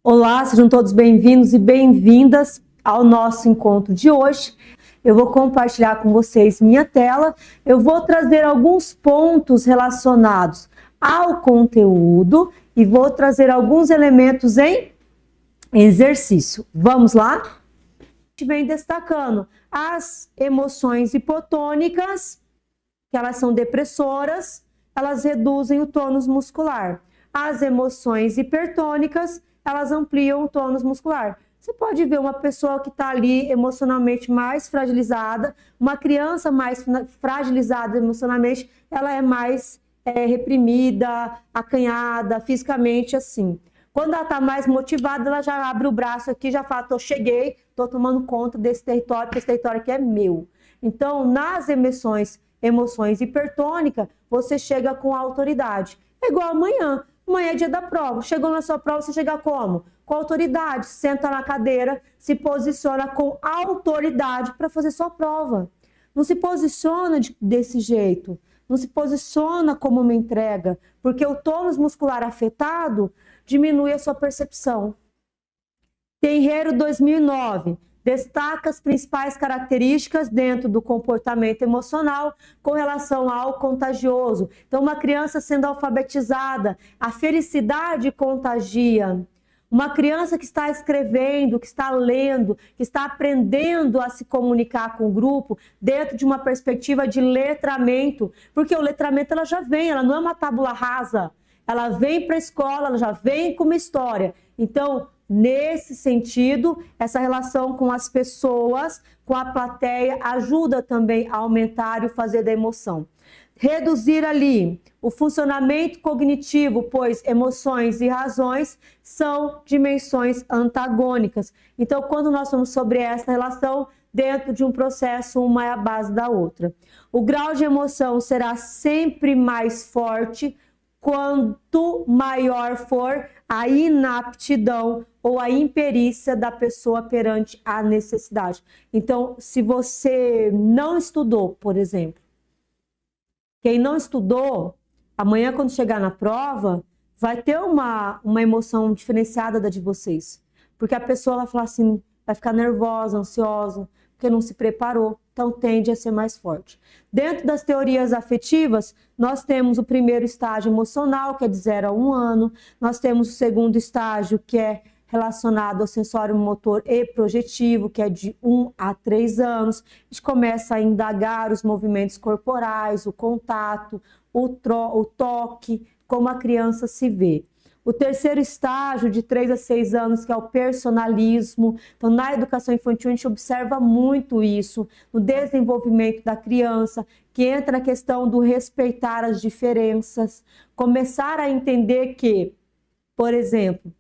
Olá, sejam todos bem-vindos e bem-vindas ao nosso encontro de hoje. Eu vou compartilhar com vocês minha tela. Eu vou trazer alguns pontos relacionados ao conteúdo e vou trazer alguns elementos em exercício. Vamos lá? A gente vem destacando as emoções hipotônicas, que elas são depressoras, elas reduzem o tônus muscular. As emoções hipertônicas, elas ampliam o tônus muscular. Você pode ver uma pessoa que está ali emocionalmente mais fragilizada, uma criança mais fragilizada emocionalmente, ela é mais reprimida, acanhada, fisicamente assim. Quando ela está mais motivada, ela já abre o braço aqui, já fala, cheguei, estou tomando conta desse território, porque esse território aqui é meu. Então, nas emoções hipertônicas, você chega com autoridade. É igual amanhã. Amanhã é dia da prova. Chegou na sua prova, você chega como? Com autoridade. Senta na cadeira, se posiciona com autoridade para fazer sua prova. Não se posiciona desse jeito. Não se posiciona como uma entrega. Porque o tônus muscular afetado diminui a sua percepção. Tenreiro 2009. Destaca as principais características dentro do comportamento emocional com relação ao contagioso. Então, uma criança sendo alfabetizada, a felicidade contagia. Uma criança que está escrevendo, que está lendo, que está aprendendo a se comunicar com o grupo dentro de uma perspectiva de letramento. Porque o letramento ela já vem, ela não é uma tábula rasa. Ela vem para a escola, ela já vem com uma história. Então, nesse sentido, essa relação com as pessoas, com a plateia, ajuda também a aumentar e fazer da emoção. Reduzir ali o funcionamento cognitivo, pois emoções e razões são dimensões antagônicas. Então, quando nós falamos sobre essa relação, dentro de um processo, uma é a base da outra. O grau de emoção será sempre mais forte quanto maior for a inaptidão ou a imperícia da pessoa perante a necessidade. Então, se você não estudou, por exemplo, quem não estudou, amanhã quando chegar na prova, vai ter uma emoção diferenciada da de vocês. Porque a pessoa vai falar assim, vai ficar nervosa, ansiosa, porque não se preparou, então tende a ser mais forte. Dentro das teorias afetivas, nós temos o primeiro estágio emocional, que é de 0 a 1 ano, nós temos o segundo estágio, que é relacionado ao sensório motor e projetivo, que é de 1 a 3 anos. A gente começa a indagar os movimentos corporais, o contato, o toque, como a criança se vê. O terceiro estágio, de 3 a 6 anos, que é o personalismo. Então, na educação infantil, a gente observa muito isso, no desenvolvimento da criança, que entra na questão do respeitar as diferenças, começar a entender que, por exemplo,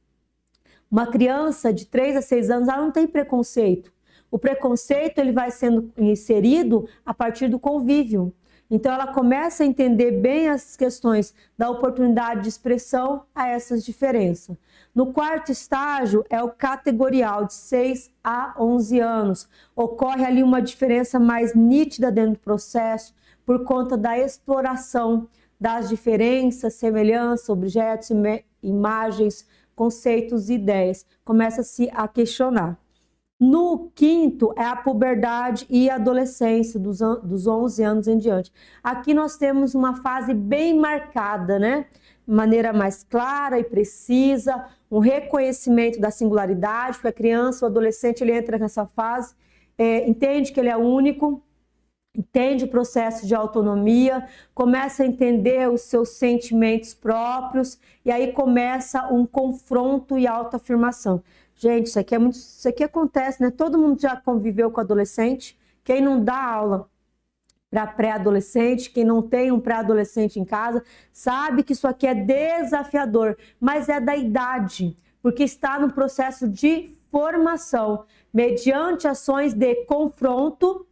uma criança de 3 a 6 anos, ela não tem preconceito. O preconceito ele vai sendo inserido a partir do convívio. Então, ela começa a entender bem as questões da oportunidade de expressão a essas diferenças. No quarto estágio, é o categorial, de 6 a 11 anos. Ocorre ali uma diferença mais nítida dentro do processo, por conta da exploração das diferenças, semelhanças, objetos, imagens, conceitos e ideias. Começa-se a questionar. No quinto, é a puberdade e a adolescência, dos 11 anos em diante. Aqui nós temos uma fase bem marcada, né? De maneira mais clara e precisa, um reconhecimento da singularidade, porque a criança, o adolescente, ele entra nessa fase, entende que ele é único, entende o processo de autonomia, começa a entender os seus sentimentos próprios, e aí começa um confronto e autoafirmação. Gente, isso aqui acontece, né? Todo mundo já conviveu com adolescente. Quem não dá aula para pré-adolescente, quem não tem um pré-adolescente em casa, sabe que isso aqui é desafiador, mas é da idade, porque está no processo de formação, mediante ações de confronto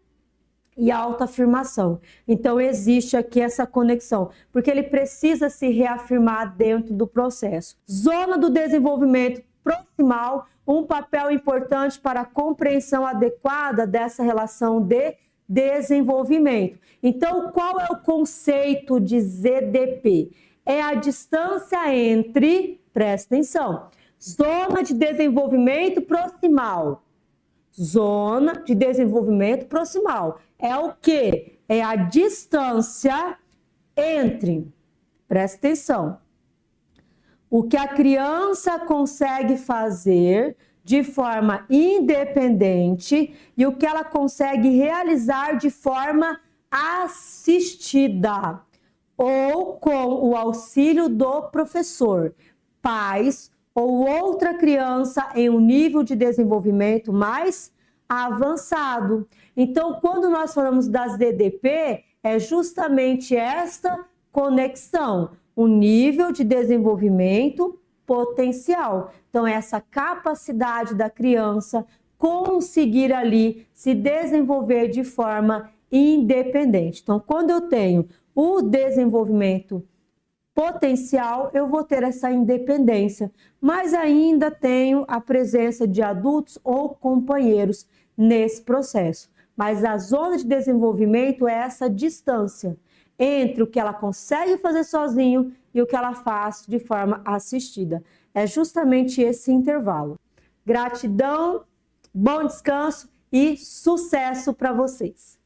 e autoafirmação. Então, existe aqui essa conexão, porque ele precisa se reafirmar dentro do processo. Zona do desenvolvimento proximal, um papel importante para a compreensão adequada dessa relação de desenvolvimento. Então, qual é o conceito de ZDP? É a distância entre, presta atenção, Zona de desenvolvimento proximal. Zona de desenvolvimento proximal. É o quê? É a distância entre, presta atenção, o que a criança consegue fazer de forma independente e o que ela consegue realizar de forma assistida ou com o auxílio do professor, pais ou outra criança em um nível de desenvolvimento mais avançado. Então, quando nós falamos das DDP, é justamente esta conexão, o nível de desenvolvimento potencial. Então, essa capacidade da criança conseguir ali se desenvolver de forma independente. Então, quando eu tenho o desenvolvimento potencial, eu vou ter essa independência, mas ainda tenho a presença de adultos ou companheiros nesse processo. Mas a zona de desenvolvimento é essa distância entre o que ela consegue fazer sozinho e o que ela faz de forma assistida. É justamente esse intervalo. Gratidão, bom descanso e sucesso para vocês!